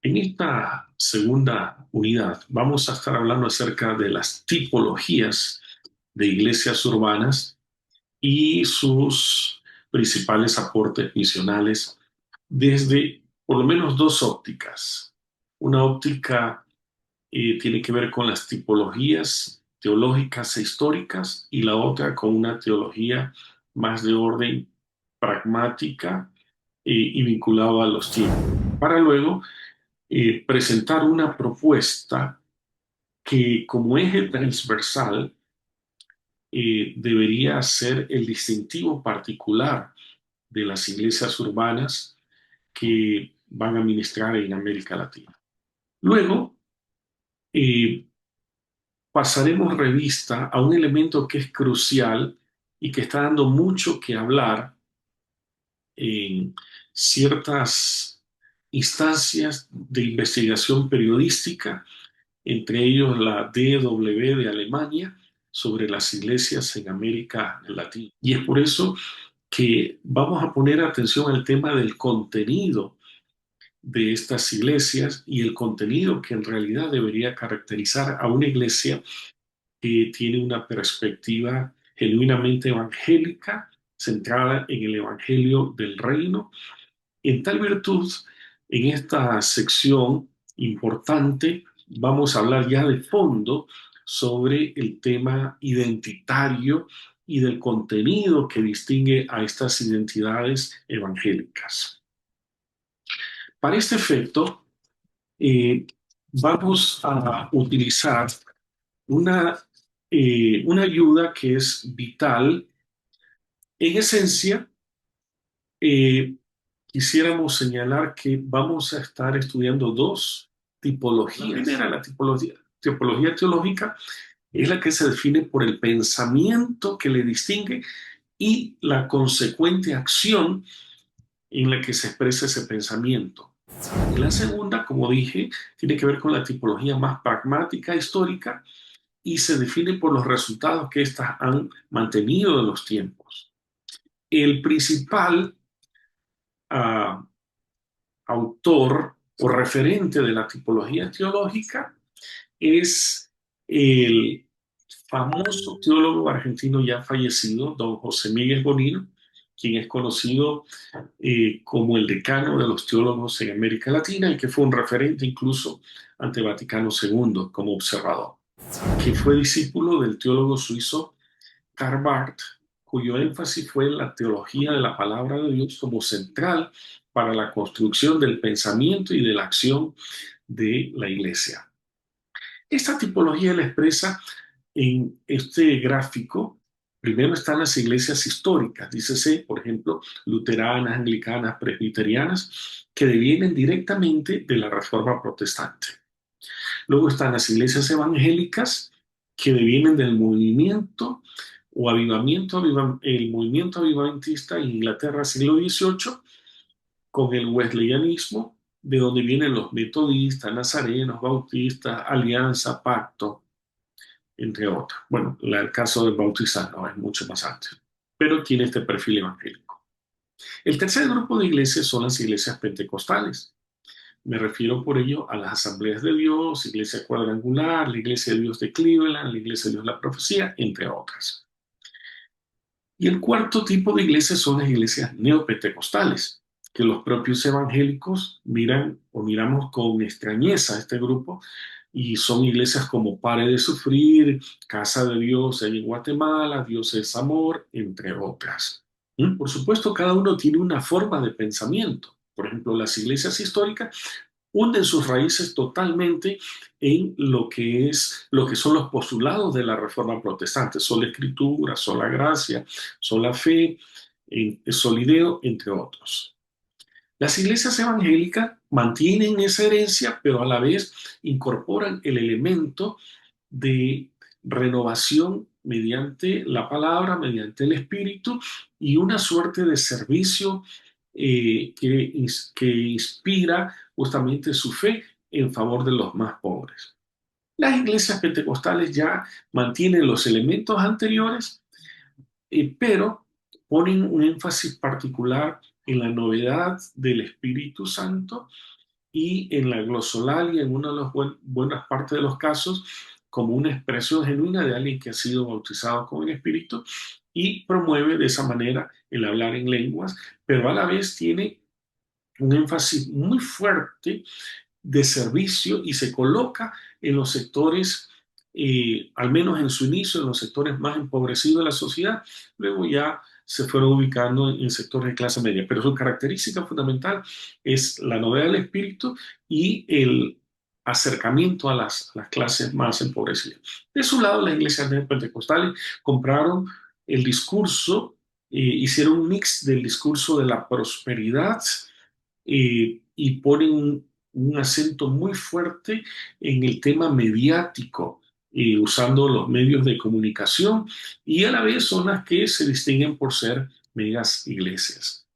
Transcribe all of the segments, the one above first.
En esta segunda unidad vamos a estar hablando acerca de las tipologías de iglesias urbanas y sus principales aportes misionales desde por lo menos dos ópticas. Una óptica tiene que ver con las tipologías teológicas e históricas y la otra con una teología más de orden pragmática y vinculada a los tiempos. Para luego presentar una propuesta que como eje transversal debería ser el distintivo particular de las iglesias urbanas que van a ministrar en América Latina. Luego, eh, pasaremos revista a un elemento que es crucial y que está dando mucho que hablar en ciertas instancias de investigación periodística, entre ellos la DW de Alemania, sobre las iglesias en América Latina. Y es por eso que vamos a poner atención al tema del contenido de estas iglesias y el contenido que en realidad debería caracterizar a una iglesia que tiene una perspectiva genuinamente evangélica, centrada en el evangelio del reino. En tal virtud, en esta sección importante, vamos a hablar ya de fondo sobre el tema identitario y del contenido que distingue a estas identidades evangélicas. Para este efecto, eh, vamos a utilizar una, una ayuda que es vital. En esencia, eh, quisiéramos señalar que vamos a estar estudiando dos tipologías. La primera, la tipología teológica, es la que se define por el pensamiento que le distingue y la consecuente acción en la que se expresa ese pensamiento. Y la segunda, como dije, tiene que ver con la tipología más pragmática, histórica, y se define por los resultados que éstas han mantenido en los tiempos. El principal uh, autor o referente de la tipología teológica es el famoso teólogo argentino ya fallecido, don José Miguel Bonino, quien es conocido como el decano de los teólogos en América Latina y que fue un referente incluso ante Vaticano II como observador, que fue discípulo del teólogo suizo Karl Barth, cuyo énfasis fue en la teología de la palabra de Dios como central para la construcción del pensamiento y de la acción de la iglesia. Esta tipología la expresa en este gráfico. Primero están las iglesias históricas, dícese, por ejemplo, luteranas, anglicanas, presbiterianas, que devienen directamente de la Reforma Protestante. Luego están las iglesias evangélicas, que devienen del movimiento o avivamiento, el movimiento avivamentista en Inglaterra siglo XVIII, con el wesleyanismo, de donde vienen los metodistas, nazarenos, bautistas, alianza, pacto, entre otros. Bueno, el caso del bautizano es mucho más antes, pero tiene este perfil evangélico. El tercer grupo de iglesias son las iglesias pentecostales. Me refiero por ello a las Asambleas de Dios, Iglesia Cuadrangular, la Iglesia de Dios de Cleveland, la Iglesia de Dios de la Profecía, entre otras. Y el cuarto tipo de iglesias son las iglesias neopentecostales, que los propios evangélicos miran o miramos con extrañeza a este grupo, y son iglesias como Pare de Sufrir, Casa de Dios en Guatemala, Dios es Amor, entre otras. Por supuesto, cada uno tiene una forma de pensamiento. Por ejemplo, las iglesias históricas hunden sus raíces totalmente en lo que son los postulados de la Reforma Protestante: sola escritura, sola gracia, sola fe, solideo, entre otros. Las iglesias evangélicas mantienen esa herencia, pero a la vez incorporan el elemento de renovación mediante la palabra, mediante el espíritu, y una suerte de servicio que inspira justamente su fe en favor de los más pobres. Las iglesias pentecostales ya mantienen los elementos anteriores, pero ponen un énfasis particular en la novedad del Espíritu Santo y en la glosolalia, en una de las buenas partes de los casos, como una expresión genuina de alguien que ha sido bautizado con el Espíritu y promueve de esa manera el hablar en lenguas, pero a la vez tiene un énfasis muy fuerte de servicio y se coloca en los sectores, al menos en su inicio, en los sectores más empobrecidos de la sociedad, luego ya se fueron ubicando en sectores de clase media, pero su característica fundamental es la novedad del espíritu y el acercamiento a las clases más empobrecidas. De su lado, las iglesias pentecostales compraron el discurso, hicieron un mix del discurso de la prosperidad y ponen un acento muy fuerte en el tema mediático, usando los medios de comunicación y a la vez son las que se distinguen por ser megas iglesias.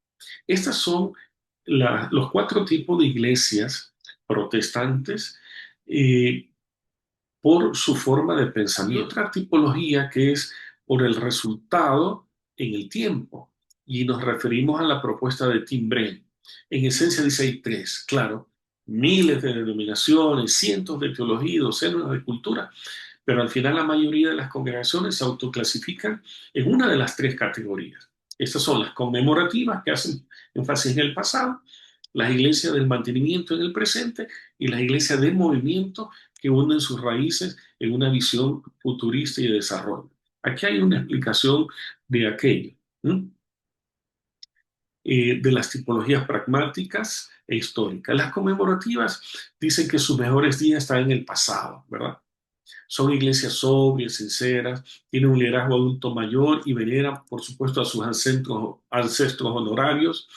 Estas son los cuatro tipos de iglesias protestantes eh, por su forma de pensamiento. Y otra tipología que es por el resultado en el tiempo. Y nos referimos a la propuesta de Tim Bren. En esencia dice hay tres, claro, miles de denominaciones, cientos de teologías, docenas de culturas, pero al final la mayoría de las congregaciones se autoclasifican en una de las tres categorías. Estas son las conmemorativas, que hacen énfasis en el pasado, las iglesias del mantenimiento en el presente y las iglesias de movimiento que unen sus raíces en una visión futurista y de desarrollo. Aquí hay una explicación de aquello, de las tipologías pragmáticas e históricas. Las conmemorativas dicen que sus mejores días están en el pasado, ¿verdad? Son iglesias sobrias, sinceras, tienen un liderazgo adulto mayor y veneran, por supuesto, a sus ancestros honorarios,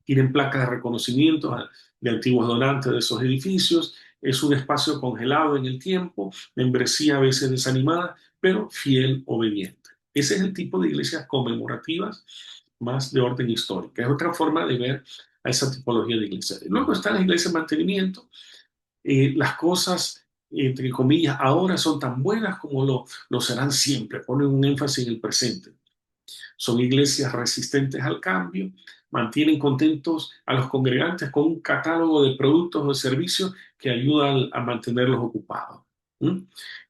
tienen placas de reconocimiento de antiguos donantes de esos edificios, es un espacio congelado en el tiempo, membresía a veces desanimada, pero fiel, obediente. Ese es el tipo de iglesias conmemorativas más de orden histórica. Es otra forma de ver a esa tipología de iglesia. Luego están las iglesias de mantenimiento, las cosas, entre comillas, ahora son tan buenas como lo serán siempre, ponen un énfasis en el presente. Son iglesias resistentes al cambio, mantienen contentos a los congregantes con un catálogo de productos o servicios que ayudan a mantenerlos ocupados. ¿Mm?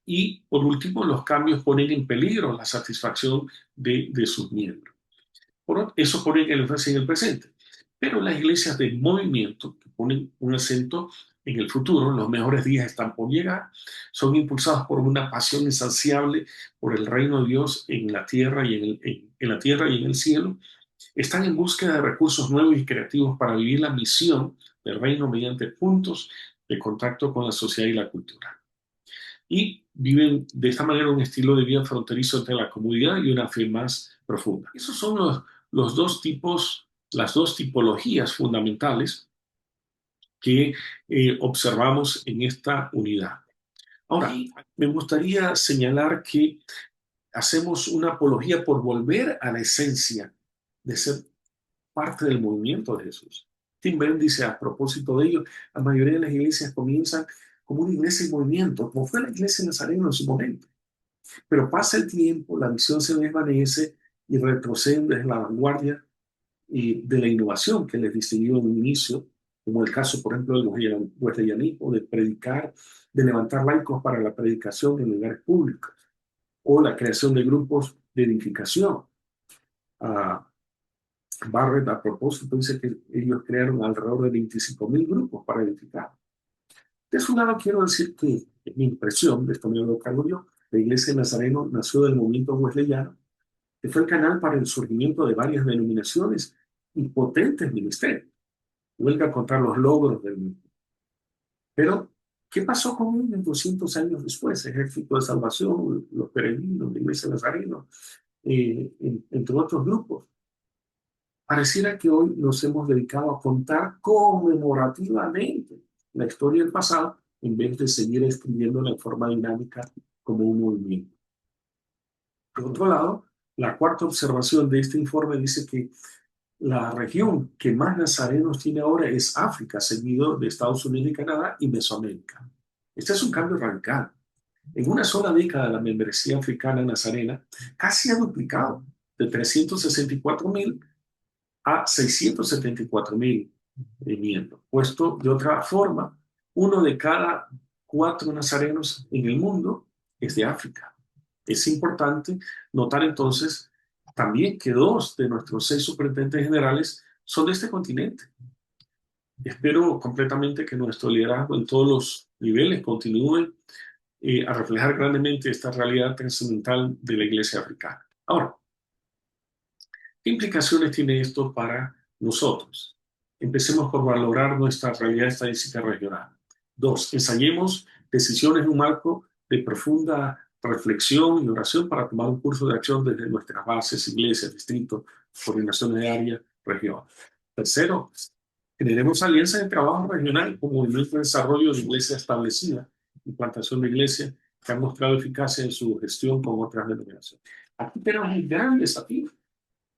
Y por último, los cambios ponen en peligro la satisfacción de sus miembros. Eso pone el énfasis en el presente. Pero las iglesias de movimiento, que ponen un acento en el futuro, los mejores días están por llegar, son impulsadas por una pasión insaciable por el reino de Dios en la tierra y en la tierra y en el cielo. Están en búsqueda de recursos nuevos y creativos para vivir la misión del reino mediante puntos de contacto con la sociedad y la cultura. Y viven de esta manera un estilo de vida fronterizo entre la comunidad y una fe más profunda. Esos son los dos tipos, las dos tipologías fundamentales que observamos en esta unidad. Ahora, me gustaría señalar que hacemos una apología por volver a la esencia de ser parte del movimiento de Jesús. Tim Bren dice a propósito de ello, la mayoría de las iglesias comienzan como una iglesia en movimiento, como fue la iglesia de Nazareno en su momento. Pero pasa el tiempo, la visión se desvanece y retroceden desde la vanguardia y de la innovación que les distinguió en un inicio, como el caso, por ejemplo, del wesleyanismo, de predicar, de levantar laicos para la predicación en lugares públicos, o la creación de grupos de edificación. Uh, Barrett, a propósito, dice que ellos crearon alrededor de 25.000 grupos para edificar. De su lado, quiero decir que mi impresión, de esto me lo cargo yo, la iglesia de Nazareno nació del movimiento wesleyano, que fue el canal para el surgimiento de varias denominaciones y potentes ministerios. Huelga contar los logros del mismo. Pero, ¿qué pasó con él 200 años después? Ejército de Salvación, los peregrinos, la iglesia de Nazareno, entre otros grupos. Pareciera que hoy nos hemos dedicado a contar conmemorativamente la historia del pasado en vez de seguir escribiéndola en forma dinámica como un movimiento. Por otro lado, la cuarta observación de este informe dice que la región que más nazarenos tiene ahora es África, seguido de Estados Unidos y Canadá y Mesoamérica. Este es un cambio radical. En una sola década, la membresía africana nazarena casi ha duplicado de 364.000 a 674.000. miembro. Puesto de otra forma, uno de cada 4 nazarenos en el mundo es de África. Es importante notar entonces también que 2 de nuestros 6 superintendentes generales son de este continente. Espero completamente que nuestro liderazgo en todos los niveles continúe a reflejar grandemente esta realidad trascendental de la iglesia africana. Ahora, ¿qué implicaciones tiene esto para nosotros? Empecemos por valorar nuestra realidad estadística regional. 2, ensayemos decisiones en un marco de profunda reflexión y oración para tomar un curso de acción desde nuestras bases, iglesias, distritos, coordinaciones de área, región. Tercero, generemos alianzas de trabajo regional con movimientos de desarrollo de iglesia establecida, implantación de iglesia que han mostrado eficacia en su gestión con otras denominaciones. Aquí tenemos un gran desafío.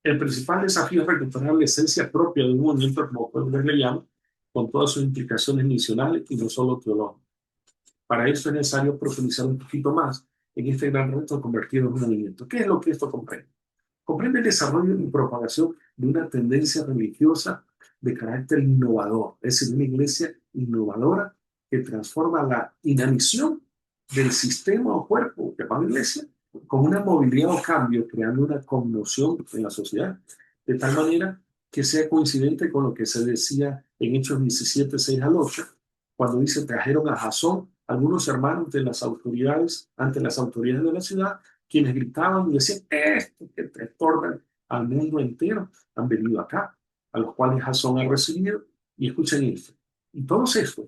El principal desafío es recuperar la esencia propia de un movimiento como Pueblo le llama, con todas sus implicaciones misionales y no solo teológicas. Para eso es necesario profundizar un poquito más en este gran reto de convertirlo en un movimiento. ¿Qué es lo que esto comprende? Comprende el desarrollo y propagación de una tendencia religiosa de carácter innovador, es decir, una iglesia innovadora que transforma la inanición del sistema o cuerpo que va a la iglesia con una movilidad o cambio, creando una conmoción en la sociedad, de tal manera que sea coincidente con lo que se decía en Hechos 17, 6 al 8, cuando dice, trajeron a Jasón, algunos hermanos de las autoridades, ante las autoridades de la ciudad, quienes gritaban y decían, esto que trastornan al mundo entero, han venido acá, a los cuales Jasón ha recibido, y escuchen esto. Y todos estos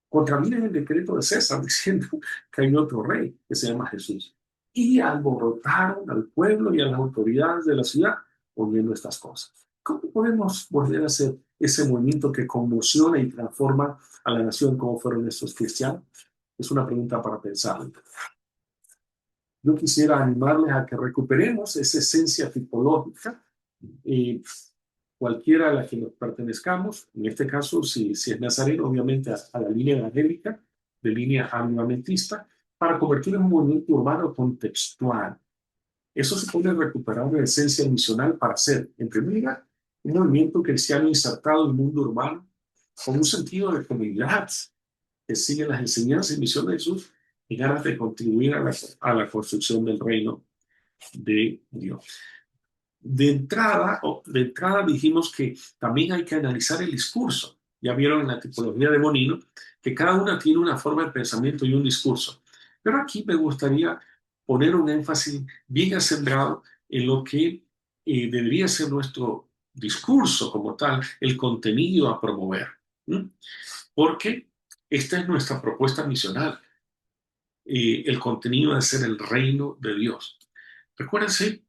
contravienen el decreto de César diciendo que hay otro rey que se llama Jesús. Y alborotaron al pueblo y a las autoridades de la ciudad oyendo estas cosas. ¿Cómo podemos volver a hacer ese movimiento que conmociona y transforma a la nación como fueron estos cristianos? Es una pregunta para pensar. Yo quisiera animarles a que recuperemos esa esencia tipológica, cualquiera a la que nos pertenezcamos, en este caso, si es nazareno, obviamente a la línea evangélica, de línea armamentista, para convertirlo en un movimiento urbano contextual. Eso se puede recuperar la esencia misional para ser, en primer lugar, un movimiento cristiano insertado en el mundo urbano, con un sentido de comunidad, que sigue las enseñanzas y misiones de Jesús y ganas de contribuir a la construcción del reino de Dios. De entrada dijimos que también hay que analizar el discurso. Ya vieron en la tipología de Bonino que cada una tiene una forma de pensamiento y un discurso. Pero aquí me gustaría poner un énfasis bien acendrado en lo que debería ser nuestro discurso como tal, el contenido a promover. ¿Mm? Porque esta es nuestra propuesta misional. El contenido de ser el reino de Dios. Recuérdense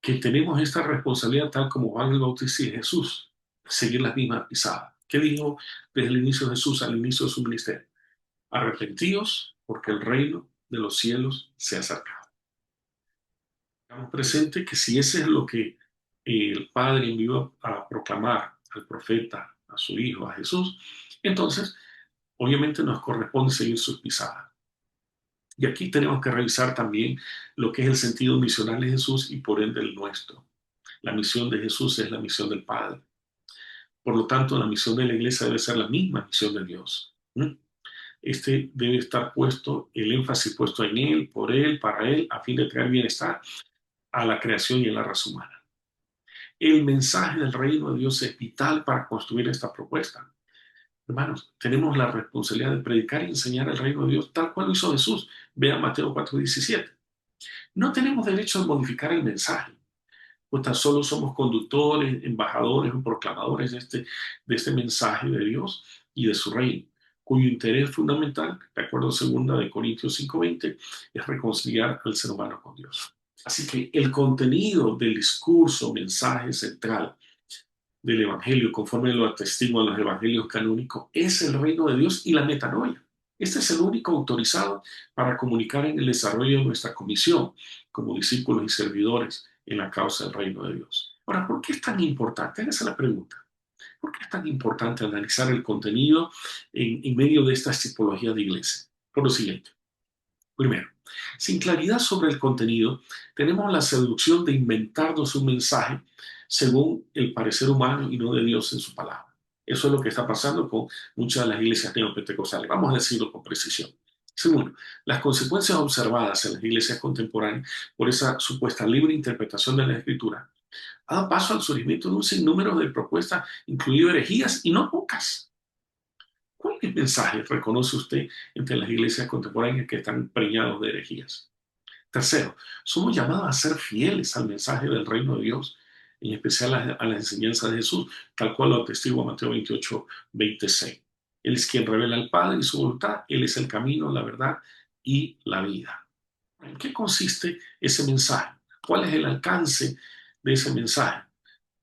que tenemos esta responsabilidad tal como Juan el Bautista y Jesús, seguir las mismas pisadas. ¿Qué dijo desde el inicio de Jesús al inicio de su ministerio? Arrepentíos porque el reino de los cielos se ha acercado. Estamos presentes que si ese es lo que el Padre envió a proclamar al profeta, a su Hijo, a Jesús, entonces obviamente nos corresponde seguir sus pisadas. Y aquí tenemos que revisar también lo que es el sentido misional de Jesús y por ende el nuestro. La misión de Jesús es la misión del Padre. Por lo tanto, la misión de la iglesia debe ser la misma misión de Dios. Este debe estar puesto, el énfasis puesto en Él, por Él, para Él, a fin de traer bienestar a la creación y a la raza humana. El mensaje del reino de Dios es vital para construir esta propuesta. Hermanos, tenemos la responsabilidad de predicar y enseñar el reino de Dios tal cual lo hizo Jesús. Vean Mateo 4:17. No tenemos derecho a modificar el mensaje, pues tan solo somos conductores, embajadores o proclamadores de este mensaje de Dios y de su reino, cuyo interés fundamental, de acuerdo a 2 Corintios 5:20, es reconciliar al ser humano con Dios. Así que el contenido del discurso, mensaje central del Evangelio, conforme lo atestiguan los evangelios canónicos, es el reino de Dios y la metanoia. Este es el único autorizado para comunicar en el desarrollo de nuestra comisión como discípulos y servidores en la causa del reino de Dios. Ahora, ¿por qué es tan importante? Esa es la pregunta. ¿Por qué es tan importante analizar el contenido en medio de estas tipologías de iglesia? Por lo siguiente. Primero, sin claridad sobre el contenido, tenemos la seducción de inventarnos un mensaje según el parecer humano y no de Dios en su palabra. Eso es lo que está pasando con muchas de las iglesias neopentecostales. Vamos a decirlo con precisión. Segundo, las consecuencias observadas en las iglesias contemporáneas por esa supuesta libre interpretación de la Escritura ha dado paso al surgimiento de un sinnúmero de propuestas, incluidas herejías y no pocas. ¿Cuáles mensajes reconoce usted entre las iglesias contemporáneas que están preñados de herejías? Tercero, somos llamados a ser fieles al mensaje del reino de Dios, en especial a la enseñanza de Jesús, tal cual lo atestigua Mateo 28, 26. Él es quien revela al Padre y su voluntad. Él es el camino, la verdad y la vida. ¿En qué consiste ese mensaje? ¿Cuál es el alcance de ese mensaje?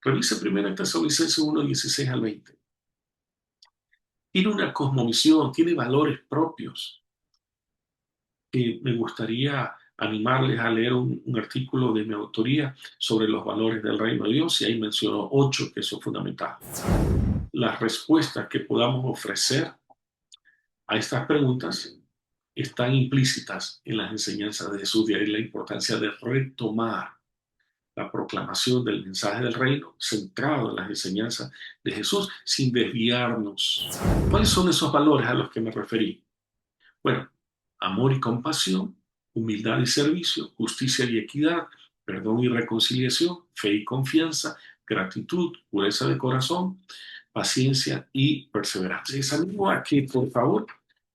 Revise 1 Tesalonicenses 1, 16 al 20. Tiene una cosmovisión, tiene valores propios. Me gustaría animarles a leer un artículo de mi autoría sobre los valores del reino de Dios, y ahí menciono 8 que son fundamentales. Las respuestas que podamos ofrecer a estas preguntas están implícitas en las enseñanzas de Jesús, de ahí la importancia de retomar la proclamación del mensaje del reino centrado en las enseñanzas de Jesús sin desviarnos. ¿Cuáles son esos valores a los que me referí? Bueno, amor y compasión, humildad y servicio, justicia y equidad, perdón y reconciliación, fe y confianza, gratitud, pureza de corazón, paciencia y perseverancia. Les animo a que, por favor,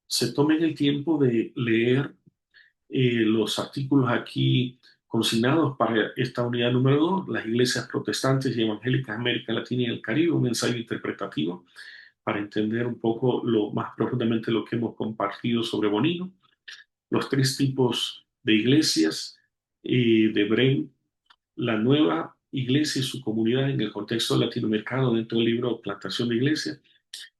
se tomen el tiempo de leer los artículos aquí consignados para esta unidad número 2, las iglesias protestantes y evangélicas de América Latina y el Caribe, un ensayo interpretativo para entender un poco más profundamente lo que hemos compartido sobre Bonino, los 3 tipos de iglesias de Bren, la nueva iglesia y su comunidad en el contexto latinoamericano dentro del libro Plantación de Iglesias,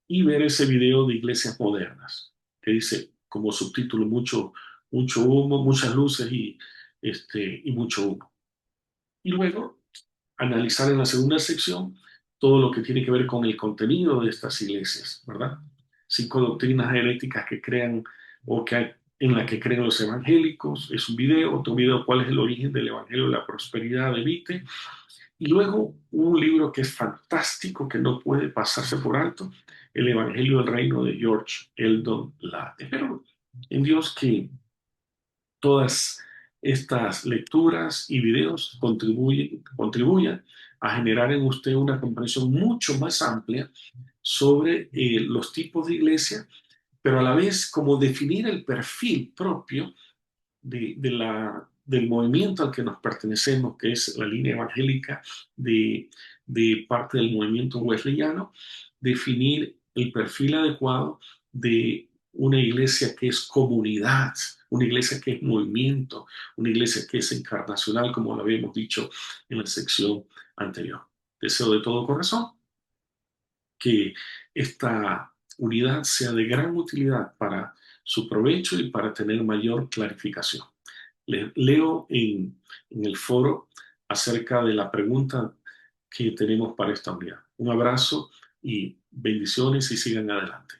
y ver ese video de iglesias modernas que dice como subtítulo mucho humo, muchas luces y mucho humo. Y luego analizar en la segunda sección todo lo que tiene que ver con el contenido de estas iglesias, ¿verdad? 5 doctrinas heréticas que crean o en la que creen los evangélicos. Es un video, otro video, cuál es el origen del evangelio de la prosperidad de Vite. Y luego un libro que es fantástico, que no puede pasarse por alto, El Evangelio del Reino de George Eldon Ladd. Espero en Dios que todas estas lecturas y videos contribuyan a generar en usted una comprensión mucho más amplia sobre los tipos de iglesia, pero a la vez como definir el perfil propio del movimiento al que nos pertenecemos, que es la línea evangélica de parte del movimiento wesleyano, definir el perfil adecuado de una iglesia que es comunidad, una iglesia que es movimiento, una iglesia que es encarnacional, como lo habíamos dicho en la sección anterior. Deseo de todo corazón que esta unidad sea de gran utilidad para su provecho y para tener mayor clarificación. Leo en el foro acerca de la pregunta que tenemos para esta unidad. Un abrazo y bendiciones y sigan adelante.